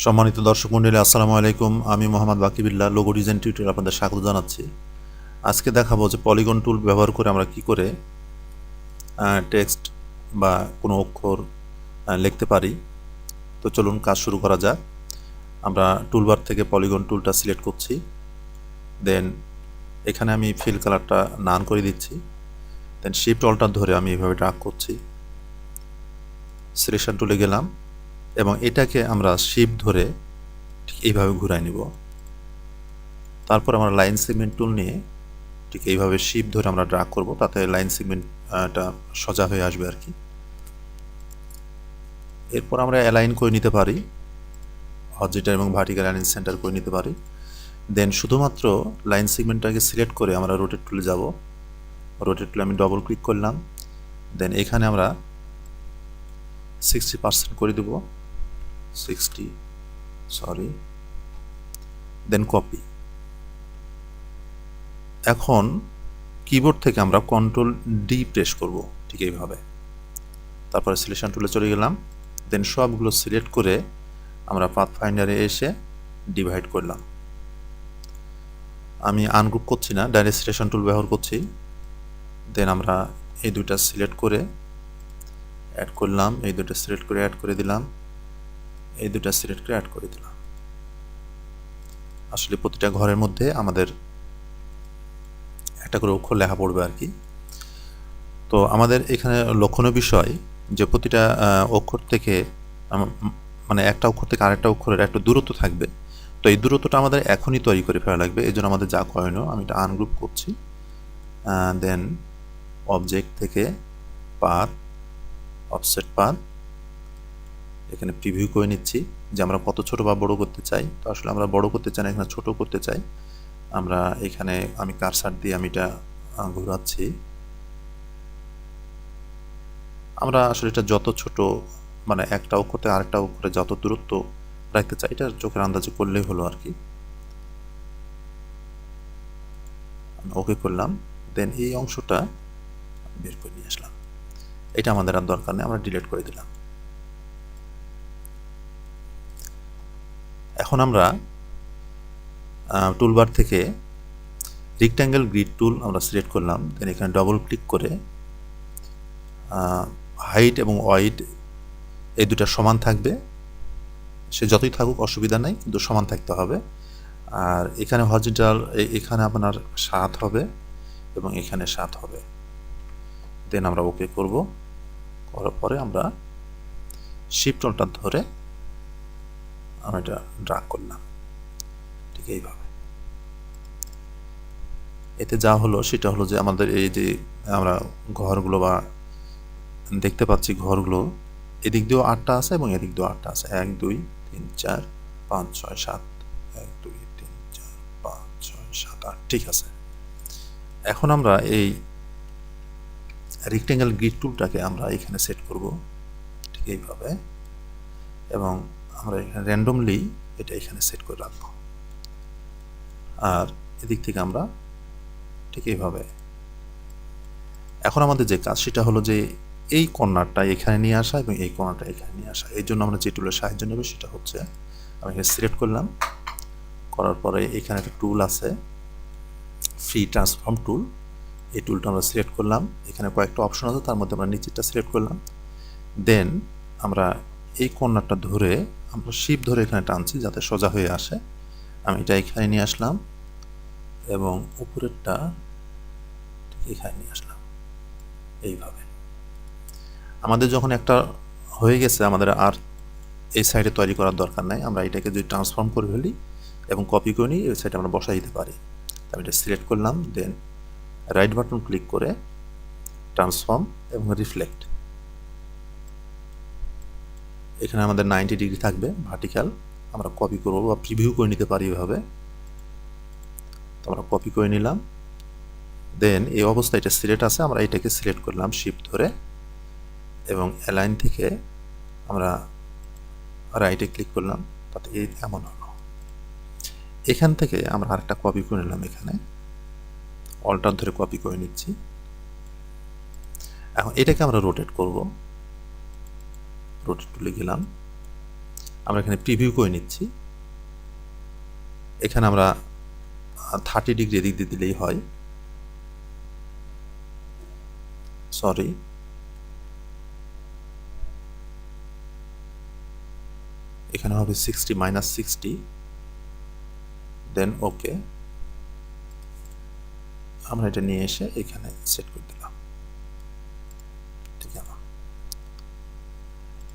সম্মানিত দর্শক মণ্ডলী, আসসালামু আলাইকুম। আমি মোহাম্মদ বাকিবিল্লাহ, লোগো ডিজাইন টিউটোরিয়ালে আপনাদের স্বাগত জানাচ্ছি। আজকে দেখাবো যে পলিগন টুল ব্যবহার করে আমরা কি করে টেক্সট বা কোনো অক্ষর লিখতে পারি। তো চলুন কাজ শুরু করা যাক। আমরা টুলবার থেকে পলিগন টুলটা সিলেক্ট করছি, দেন এখানে আমি ফিল কালারটা নান করে দিচ্ছি, দেন শিফট অল্টার ধরে আমি এইভাবে ড্রাগ করছি, সিলেকশন টুলে গেলাম এবং এটাকে আমরা শিফট ধরে ঠিক এইভাবে ঘুরাই নিব। তারপর আমরা লাইন সেগমেন্ট টুল নিয়ে ঠিক এইভাবে শিফট ধরে আমরা ড্রাগ করব, তাতে লাইন সেগমেন্টটা সোজা হয়ে আসবে আর কি। এরপর আমরা অ্যালাইন করে নিতে পারি, হরিজন্টাল এবং ভার্টিক্যাল অ্যালাইন সেন্টার করে নিতে পারি। দেন শুধুমাত্র লাইন সেগমেন্টটাকে সিলেক্ট করে আমরা রোটেট টুলে যাব। রোটেট টুলে আমি ডবল ক্লিক করলাম, দেন এখানে আমরা 60% করে দেব, 60, দেন কপি। এখন কিবোর্ড থেকে আমরা কন্ট্রোল ডি প্রেস করব ঠিক এইভাবে। তারপরে সিলেকশন টুলে চলে গেলাম, দেন সবগুলো সিলেক্ট করে আমরা পাথ ফাইন্ডারে এসে ডিভাইড করলাম। আমি আনগ্রুপ করছি না, ডাইরেক্ট সিলেকশন টুল ব্যবহার করছি। দেন আমরা এই দুইটা সিলেক্ট করে অ্যাড করলাম, এই দুটো সিলেক্ট করে অ্যাড করে দিলাম, এই দুটো সিলেক্ট করে অ্যাড করে দিলাম। আসলে প্রতিটা ঘরের মধ্যে আমাদের একটা করে অক্ষর লেখা পড়বে আর কি। তো আমাদের এখানে লক্ষণীয় বিষয় যে প্রতিটা অক্ষর থেকে মানে একটা অক্ষর থেকে আরেকটা অক্ষরের একটা দূরত্ব থাকবে। তো এই দূরত্বটা আমাদের এখনই তৈরি করে ফেলা লাগবে। এই জন্য আমাদের যা করণীয়, আমি এটা আনগ্রুপ করছি, দেন অবজেক্ট থেকে পাথ, অফসেট পাথ, এখানে প্রিভিউ করে নিচ্ছি যে আমরা কত ছোট বা বড় করতে চাই। তো আসলে আমরা বড় করতে চাই না, এখানে ছোট করতে চাই। আমরা এখানে আমি কারসার দিয়ে আমি এটা ঘোরাচ্ছি। আমরা আসলে এটা যত ছোট মানে একটা অক্ষর থেকে আরেকটা অক্ষরে যত দূরত্ব রাখতে চাই এটা চোখের আন্দাজে করলেই হলো আর কি। ওকে করলাম, দেন এই অংশটা বের করে নিয়ে আসলাম। এটা আমাদের আর দরকার নেই, আমরা ডিলিট করে দিলাম। এখন আমরা টুলবার থেকে রেক্ট্যাঙ্গেল গ্রিড টুল আমরা সিলেক্ট করলাম, দেন এখানে ডবল ক্লিক করে হাইট এবং ওয়াইড এই দুটা সমান থাকবে। সে যতই থাকুক অসুবিধা নাই, কিন্তু সমান থাকতে হবে। আর এখানে হরিজন্টাল, এখানে আপনার 7 হবে এবং এখানে 7 হবে। দেন আমরা ওকে করব, করার পরে আমরা শিফট অল্টা ধরে আমরা এটা ড্রাগ করলাম ঠিক এইভাবে। এতে যা হলো সেটা হলো যে আমাদের এই যে আমরা ঘরগুলো বা দেখতে পাচ্ছি, ঘরগুলো এদিক দিয়েও 8টা আছে এবং এদিক দিয়েও 8টা আছে, 1 2 3 4 5 6 7, 1 2 3 4 5 6 7 8, ঠিক আছে। এখন আমরা এই রেক্ট্যাঙ্গেল গ্রিড টুলটাকে আমরা এখানে সেট করব ঠিক এইভাবে, এবং আমরা এখানে র্যান্ডমলি এটা এখানে সেট করে রাখব। আর এদিক থেকে আমরা ঠিক এইভাবে। এখন আমাদের যে কাজ সেটা হলো যে এই কর্নারটা এখানে নিয়ে আসা এবং এই কর্নারটা এখানে নিয়ে আসা। এই জন্য আমরা যে টুলের সাহায্য নেব সেটা হচ্ছে, আমি এখানে সিলেক্ট করলাম, করার পরে এখানে একটা টুল আছে ফ্রি ট্রান্সফর্ম টুল, এই টুলটা আমরা সিলেক্ট করলাম। এখানে কয়েকটা অপশন আছে, তার মধ্যে আমরা নিচেরটা সিলেক্ট করলাম। দেন আমরা এই কর্নারটা ধরে আমরা শিপ ধরে এখানে টানছি যাতে সোজা হয়ে আসে। আমি এটা এখানে নিয়ে আসলাম এবং উপরেরটা এখানে নিয়ে আসলাম এইভাবে। আমাদের যখন একটা হয়ে গেছে, আমাদের আর এই সাইডে তৈরি করার দরকার নাই। আমরা এটাকে যদি ট্রান্সফর্ম করে ফেলি এবং কপি করে নিই, এই সাইডে আমরা বসাই দিতে পারি। আমি এটা সিলেক্ট করলাম, দেন রাইট বাটন ক্লিক করে ট্রান্সফর্ম এবং রিফ্লেক্ট, এখানে আমাদের 90 ডিগ্রি থাকবে ভার্টিক্যাল। আমরা কপি করব বা প্রিভিউ করে নিতে পারি এভাবে। তো আমরা কপি করে নিলাম, দেন এই অবস্থায় এটা সিলেক্ট আছে, আমরা এটাকে সিলেক্ট করলাম শিফট ধরে এবং অ্যালাইন থেকে আমরা রাইটে ক্লিক করলাম, তাতে এই এমন হলো। এখান থেকে আমরা আরেকটা কপি করে নিলাম, এখানে অল্টার ধরে কপি করে নিচ্ছি। এখন এটাকে আমরা রোটেট করব, রোটেট টুলে গেলাম, আমরা এখানে প্রিভিউ করে নিচ্ছি। এখানে আমরা 30 ডিগ্রি এদিক দিয়ে দিলেই হয়, সরি, এখানে হবে 60 -60, দেন ওকে। আমরা এটা নিয়ে এসে এখানে সেট করে দিলাম, ঠিক আছে।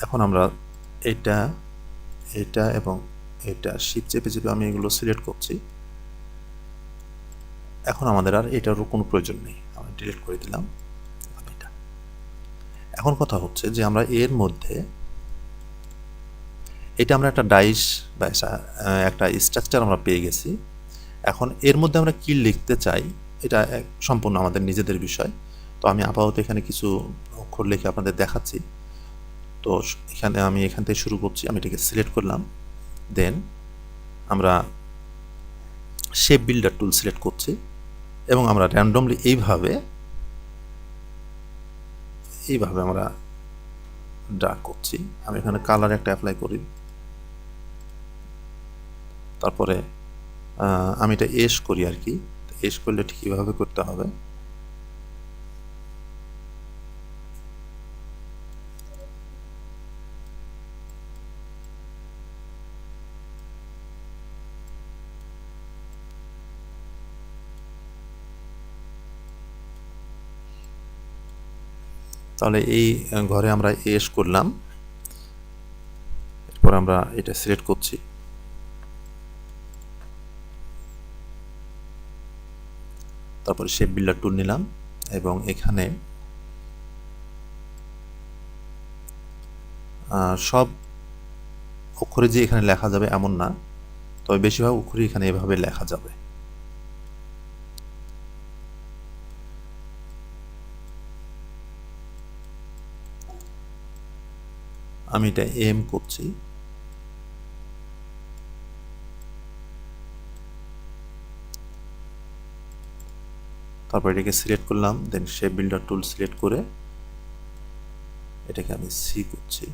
এখন আমরা এটা এটা এবং এটা শিফট চেপে চেপে আমি এগুলো সিলেক্ট করছি। এখন আমাদের আর এটারও কোনো প্রয়োজন নেই, আমরা ডিলিট করে দিলাম এটা। এখন কথা হচ্ছে যে আমরা এর মধ্যে এটা আমরা একটা ডাইস বা একটা স্ট্রাকচার আমরা পেয়ে গেছি। এখন এর মধ্যে আমরা কি লিখতে চাই এটা সম্পূর্ণ আমাদের নিজেদের বিষয়। তো আমি আপাতত এখানে কিছু অক্ষর লিখে আপনাদের দেখাচ্ছি। তো এখানে আমি এখান থেকে শুরু করছি, আমি এটাকে সিলেক্ট করলাম, দেন আমরা শেপ বিল্ডার টুল সিলেক্ট করছি এবং আমরা র্যান্ডমলি এইভাবে আমরা ড্রা করছি। আমি এখানে কালার একটা অ্যাপ্লাই করি, তারপরে আমি এটা এস করি আর কি। এস করলে ঠিক কীভাবে করতে হবে, তাহলে এই ঘরে আমরা এস করলাম, এরপর আমরা এটা সিলেক্ট করছি, তারপরে শেপ বিল্ডার টুল নিলাম এবং এখানে সব অক্ষরে যে এখানে লেখা যাবে এমন না, তবে বেশিরভাগ অক্ষরই এখানে এভাবে লেখা যাবে। আমি এটা এম করছি, তারপর এটাকে সিলেক্ট করলাম, দেন শেপ বিল্ডার টুল সিলেক্ট করে এটাকে আমি সি করছি।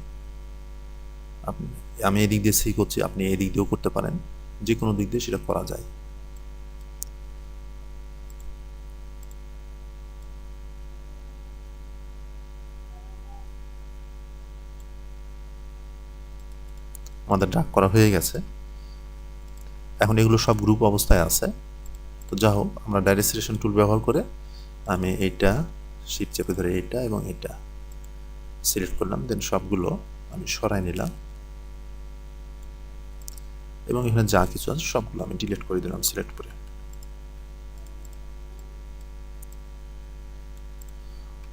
আমি এদিক দিয়ে সি করছি, আপনি এদিক দিয়েও করতে পারেন, যে কোনো দিক দিয়ে সেটা করা যায়। আমাদের ড্রাগ করা হয়ে গেছে। এখন এগুলো সব গ্রুপ অবস্থায় আছে। তো যা হোক, আমরা ডাইরেক্ট সিলেকশন টুল ব্যবহার করে আমি এইটা শিফট চেপে ধরে এইটা এবং এইটা সিলেক্ট করলাম, দেন সবগুলো আমি সরাই নিলাম এবং এখানে যা কিছু আছে সবগুলো আমি ডিলিট করে দিলাম সিলেক্ট করে।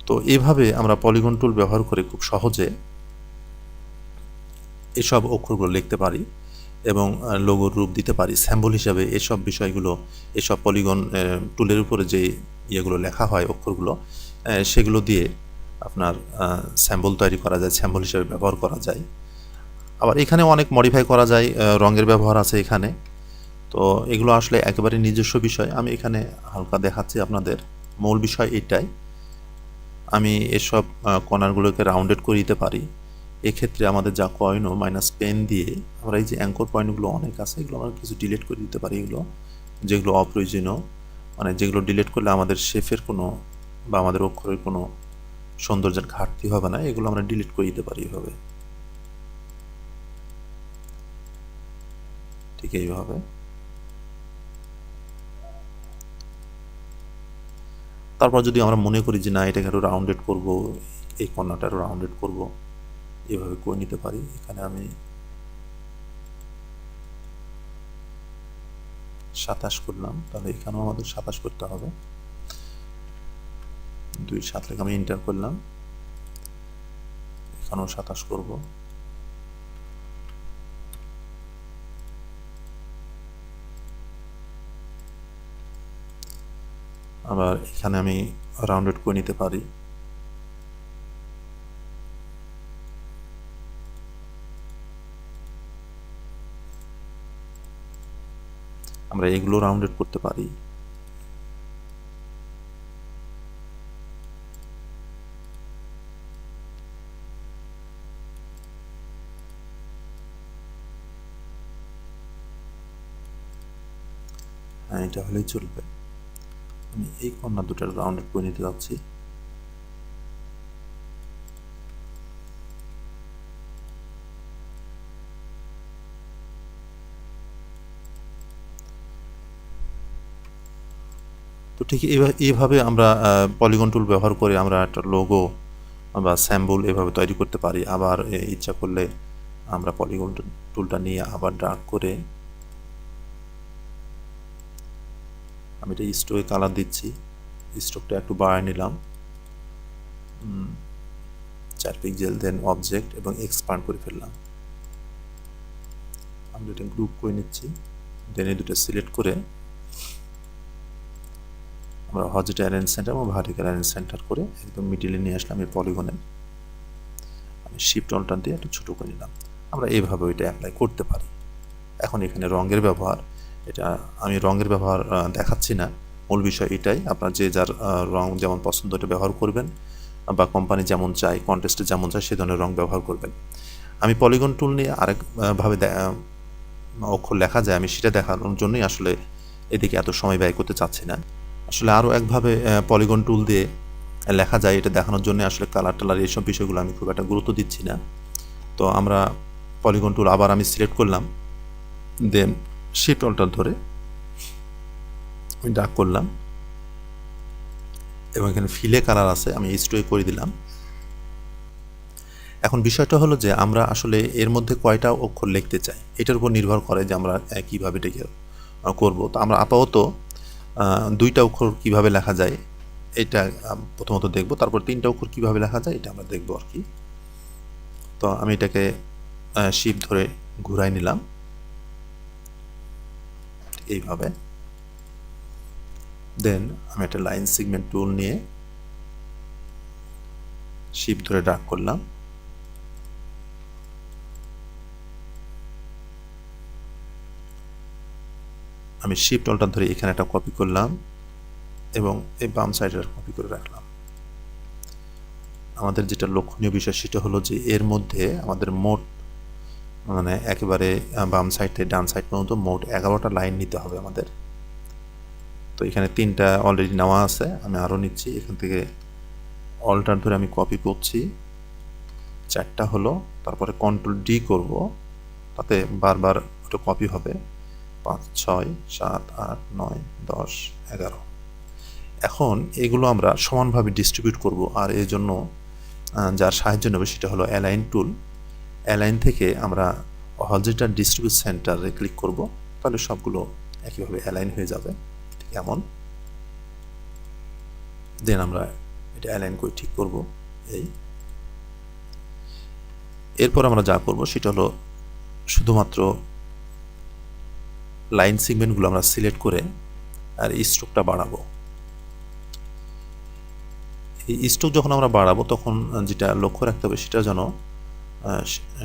তো এইভাবে আমরা পলিগন টুল ব্যবহার করে খুব সহজে এসব অক্ষরগুলো লিখতে পারি এবং লোগোর রূপ দিতে পারি। স্যাম্পল হিসাবে এসব বিষয়গুলো, এসব পলিগন টুলের উপরে যে ইয়েগুলো লেখা হয় অক্ষরগুলো, সেগুলো দিয়ে আপনার স্যাম্পল তৈরি করা যায়, স্যাম্পল হিসাবে ব্যবহার করা যায়। আবার এখানে অনেক মডিফাই করা যায়, রঙের ব্যবহার আছে এখানে। তো এগুলো আসলে একেবারে নিজস্ব বিষয়, আমি এখানে হালকা দেখাচ্ছি আপনাদের। মূল বিষয় এটাই। আমি এসব কর্নারগুলোকে রাউন্ডেড করে দিতে পারি। এক্ষেত্রে আমাদের যা কয়েনও মাইনাস পেন দিয়ে আমরা এই যে অ্যাঙ্কর পয়েন্টগুলো অনেক আছে, এগুলো আমরা কিছু ডিলিট করে দিতে পারি। এগুলো যেগুলো অপ্রয়োজনীয়, মানে যেগুলো ডিলিট করলে আমাদের শেফের কোনো বা আমাদের অক্ষরের কোনো সৌন্দর্যের ঘাটতি হবে না, এগুলো আমরা ডিলিট করে দিতে পারি এভাবে, ঠিক এইভাবে। তারপর যদি আমরা মনে করি যে না, এটাকে আরও রাউন্ডেড করব, এই কর্নারটা আরও রাউন্ডেড করব, এভাবে করে নিতে পারি। এখানে আমি 27 করলাম, তাহলে এখানেও আমাদের 27 করতে হবে। 2-7 লেখা আমি এন্টার করলাম, এখানেও 27 করব। আবার এখানে আমি রাউন্ডেড করে নিতে পারি। আমরা এগুলো রাউন্ডেড করতে পারি। এটা হলেই চলবে। আমি এই কর্নার দুটার রাউন্ডেড করে নিতে যাচ্ছি। তো ঠিক এইভাবে আমরা পলিগন টুল ব্যবহার করে আমরা একটা লোগো বা স্যাম্বল এভাবে তৈরি করতে পারি। আবার ইচ্ছা করলে আমরা পলিগন টুলটা নিয়ে আবার ড্র্যাগ করে আমি এটা স্ট্রোকে কালার দিচ্ছি, স্ট্রোকটা একটু বাড়ায় নিলাম 4 পিক্সেল, দেন অবজেক্ট এবং এক্সপান্ড করে ফেললাম। আমরা এটা গ্রুপ করে নিচ্ছি, দেন এই দুটো সিলেক্ট করে আমরা হরিজন্টাল অ্যালাইন সেন্টার এবং ভার্টিক্যাল অ্যালাইন সেন্টার করে একদম মিডিলে নিয়ে আসলাম এই পলিগনের। আমি শিফট অল্টার দিয়ে একটু ছোটো করে নিলাম। আমরা এইভাবে ওইটা অ্যাপ্লাই করতে পারি। এখন এখানে রঙের ব্যবহার, এটা আমি রঙের ব্যবহার দেখাচ্ছি না, মূল বিষয় এটাই, আপনার যে যার রং যেমন পছন্দ এটা ব্যবহার করবেন, বা কোম্পানি যেমন চাই, কন্টেস্টে যেমন চাই সে ধরনের রং ব্যবহার করবেন। আমি পলিগন টুল নিয়ে আরেকভাবে অক্ষর লেখা যায়, আমি সেটা দেখানোর জন্যই আসলে এদিকে এত সময় ব্যয় করতে চাচ্ছি না। আসলে আরও একভাবে পলিগন টুল দিয়ে লেখা যায় এটা দেখানোর জন্য আসলে কালার টালার এইসব বিষয়গুলো আমি খুব একটা গুরুত্ব দিচ্ছি না। তো আমরা পলিগন টুল আবার আমি সিলেক্ট করলাম, দেন শিফট অল্টার ধরে আমি ড্র্যাগ করলাম এবং এখানে ফিলে কালার আছে, আমি স্ট্রোক করে দিলাম। এখন বিষয়টা হলো যে আমরা আসলে এর মধ্যে কয়টা অক্ষর লিখতে চাই এটার উপর নির্ভর করে যে আমরা কীভাবে এটাকে করব। তো আমরা আপাতত 2টা অক্ষর কীভাবে লেখা যায় এটা প্রথমত দেখব, তারপর 3টা অক্ষর কীভাবে লেখা যায় এটা আমরা দেখব আর কি। তো আমি এটাকে শিফট ধরে ঘুরাই নিলাম এইভাবে, দেন আমি একটা লাইন সেগমেন্ট টুল নিয়ে শিফট ধরে ড্র্যাগ করলাম, আমি শিফট অল্টার ধরে এখানে একটা কপি করলাম এবং এই বাম সাইডের কপি করে রাখলাম। আমাদের যেটা লক্ষণীয় বিষয় সেটা হলো যে এর মধ্যে আমাদের মোট মানে একেবারে বাম সাইড থেকে ডান সাইড পর্যন্ত মোট 11টা লাইন নিতে হবে আমাদের। তো এখানে 3টা অলরেডি নেওয়া আছে, আমি আরও নিচ্ছি। এখান থেকে অল্টার ধরে আমি কপি করছি, 4টা হলো, তারপরে কন্ট্রোল ডি করব, তাতে বারবার ওটা কপি হবে। 5, 6, 7, 8, 9, 10, 11। এখন এগুলো আমরা সমানভাবে ডিস্ট্রিবিউট করব, আর এই জন্য যার সাহায্য নেবে সেটা হলো অ্যালাইন টুল। অ্যালাইন থেকে আমরা হরিজন্টাল ডিস্ট্রিবিউট সেন্টারে ক্লিক করব, তাহলে সবগুলো একইভাবে অ্যালাইন হয়ে যাবে, ঠিক এমন। দেন আমরা এটা অ্যালাইন করে ঠিক করব এই। এরপর আমরা যা করব সেটা হলো শুধুমাত্র লাইন সেগমেন্টগুলো আমরা সিলেক্ট করে আর স্ট্রোকটা বাড়াবো। এই স্ট্রোক যখন আমরা বাড়াবো তখন যেটা লক্ষ্য রাখতে হবে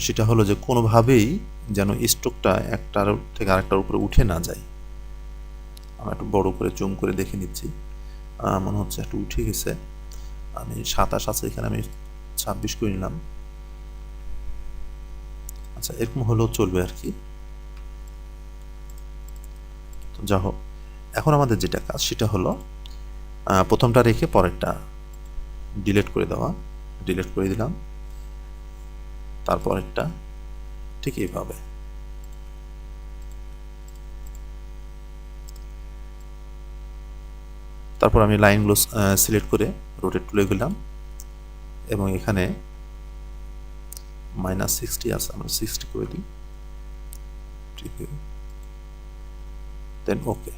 সেটা হলো যে কোনোভাবেই যেন স্ট্রোকটা একটার থেকে আরেকটার উপরে উঠে না যায়। আমরা একটু বড় করে জুম করে দেখে নিচ্ছি, মনে হচ্ছে একটু উঠে গেছে। আমি 27 আছে, এখানে আমি 26 করে নিলাম। আচ্ছা, এরকম হলেও চলবে আর কি। তো যা হোক, এখন আমাদের যেটা কাজ সেটা হলো প্রথমটা রেখে পরেরটা ডিলিট করে দেওয়া। ডিলিট করে দিলাম, তারপরেরটা ঠিক এইভাবে। তারপর আমি লাইনগুলো সিলেক্ট করে রোটেট টুলে গেলাম এবং এখানে -60 আছে, আমরা 60 করে দিই, দেন ওকে।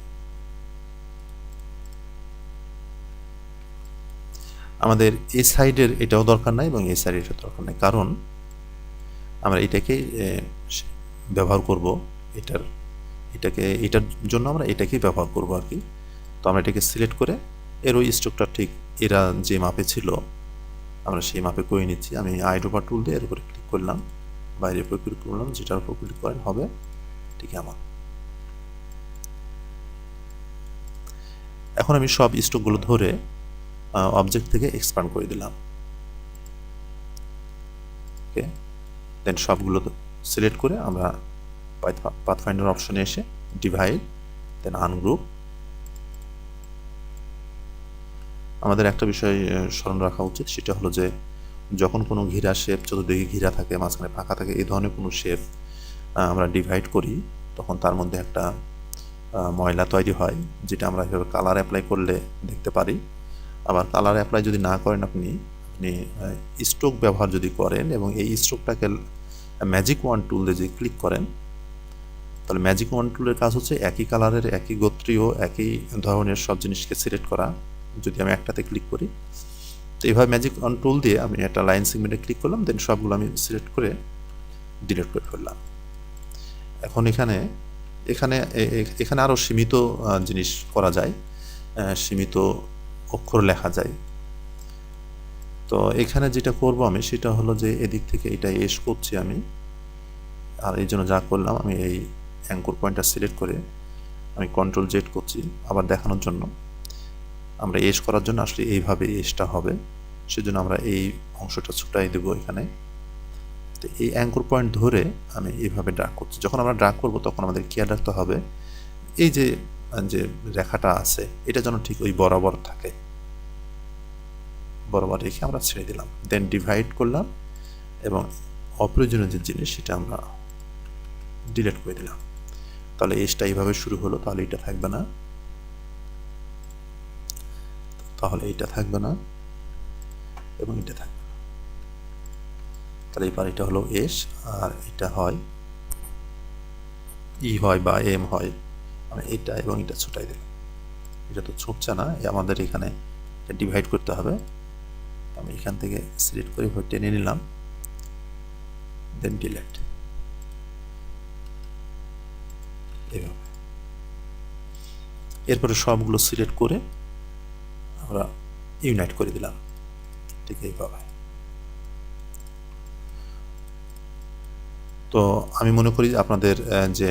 আমাদের এই সাইডের এটাও দরকার নাই এবং এই সাইডের এটা দরকার নাই, কারণ আমরা এটাকেই ব্যবহার করব, এটার জন্য আমরা এটাকেই ব্যবহার করব আর কি। তো আমরা এটাকে সিলেক্ট করে এর ওই স্ট্রোকটা ঠিক এরা যে মাপে ছিল আমরা সেই মাপে করে নিচ্ছি। আমি আইড্রোপার টুল দিয়ে এর উপরে ক্লিক করলাম, বাইরের উপরে ক্লিক করলাম, যেটার উপর ক্লিক করেন হবে ঠিক আমার। এখন আমি সব স্ট্রোকগুলো ধরে অবজেক্ট থেকে এক্সপ্যান্ড করে দিলাম, ওকে। দেন সবগুলো সিলেক্ট করে আমরা পাথফাইন্ডার অপশনে এসে ডিভাইড, দেন আনগ্রুপ, আমাদের একটা বিষয় স্মরণ রাখা উচিত, সেটা হলো যে যখন কোনো ঘিরা শেপ চতুর্দিকে ঘিরা থাকে, মাঝখানে ফাঁকা থাকে, এই ধরনের কোনো শেপ আমরা ডিভাইড করি, তখন তার মধ্যে একটা ময়লা তৈরি হয়, যেটা আমরা এভাবে কালার অ্যাপ্লাই করলে দেখতে পারি। আবার কালার অ্যাপ্লাই যদি না করেন আপনি স্ট্রোক ব্যবহার যদি করেন এবং এই স্ট্রোকটাকে ম্যাজিক ওয়ান টুল দিয়ে যদি ক্লিক করেন, তাহলে ম্যাজিক ওয়ান টুলের কাজ হচ্ছে একই কালারের, একই গোত্রীয়, একই ধরনের সব জিনিসকে সিলেক্ট করা। যদি আমি একটাতে ক্লিক করি, তো এইভাবে ম্যাজিক ওয়ান টুল দিয়ে আমি একটা লাইন সেগমেন্টে ক্লিক করলাম, দেন সবগুলো আমি সিলেক্ট করে ডিলিট করে ফেললাম। এখন এখানে আরও সীমিত জিনিস করা যায়, সীমিত অক্ষর লেখা যায়। তো এখানে যেটা করব আমি, সেটা হলো যে এদিক থেকে এটা এস করছি আমি, আর এই জন্য যা করলাম, আমি এই অ্যাঙ্কর পয়েন্টটা সিলেক্ট করে আমি কন্ট্রোল জেড করছি আবার দেখানোর জন্য। আমরা এস করার জন্য আসলে এইভাবে এসটা হবে, সেজন্য আমরা এই অংশটা ছুটাই দেব এখানে। তো এই অ্যাঙ্কর পয়েন্ট ধরে আমি এইভাবে ড্রাগ করছি। যখন আমরা ড্রাগ করব তখন আমাদের খেয়াল রাখতে হবে এই যে রেখাটা আছে এটা যেন ঠিক ওই বরাবর থাকে, বরাবর রেখে আমরা ছেড়ে দিলাম, দেন ডিভাইড করলাম এবং অপ্রয়োজনীয় যে জিনিস সেটা আমরা ডিলিট করে দিলাম। তাহলে এসটা এইভাবে শুরু হলো, তাহলে এটা থাকবে না, তাহলে এটা থাকবে না এবং এটা থাকবে না। তাহলে এবার এটা হলো এস, আর এটা হয় ই হয় বা এম হয়, মানে এটা এবং এটা ছুটাই দিলাম। এটা তো ছুটছে না, আমাদের এখানে ডিভাইড করতে হবে। আমি এখান থেকে সিলেক্ট করে টেনে নিলাম, দেন ডিলিট, এইভাবে। এরপরে সবগুলো সিলেক্ট করে আমরা ইউনাইট করে দিলাম, ঠিক এইভাবে। তো আমি মনে করি আপনাদের যে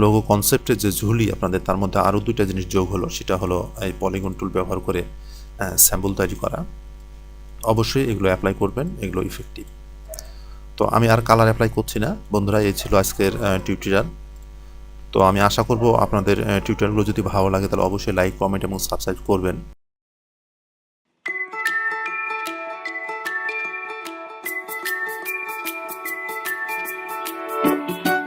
লোগো কনসেপ্টের যে ঝুলি আপনাদের, তার মধ্যে আরও দুইটা জিনিস যোগ হলো, সেটা হলো এই পলিগন টুল ব্যবহার করে স্যাম্পল তৈরি করা। অবশ্যই এগুলো অ্যাপ্লাই করবেন, এগুলো ইফেক্টিভ। তো আমি আর কালার অ্যাপ্লাই করছি না বন্ধুরা, এই ছিল আজকের টিউটোরিয়াল। তো আমি আশা করব আপনাদের টিউটোরিয়ালগুলো যদি ভালো লাগে তাহলে অবশ্যই লাইক, কমেন্ট এবং সাবস্ক্রাইব করবেন।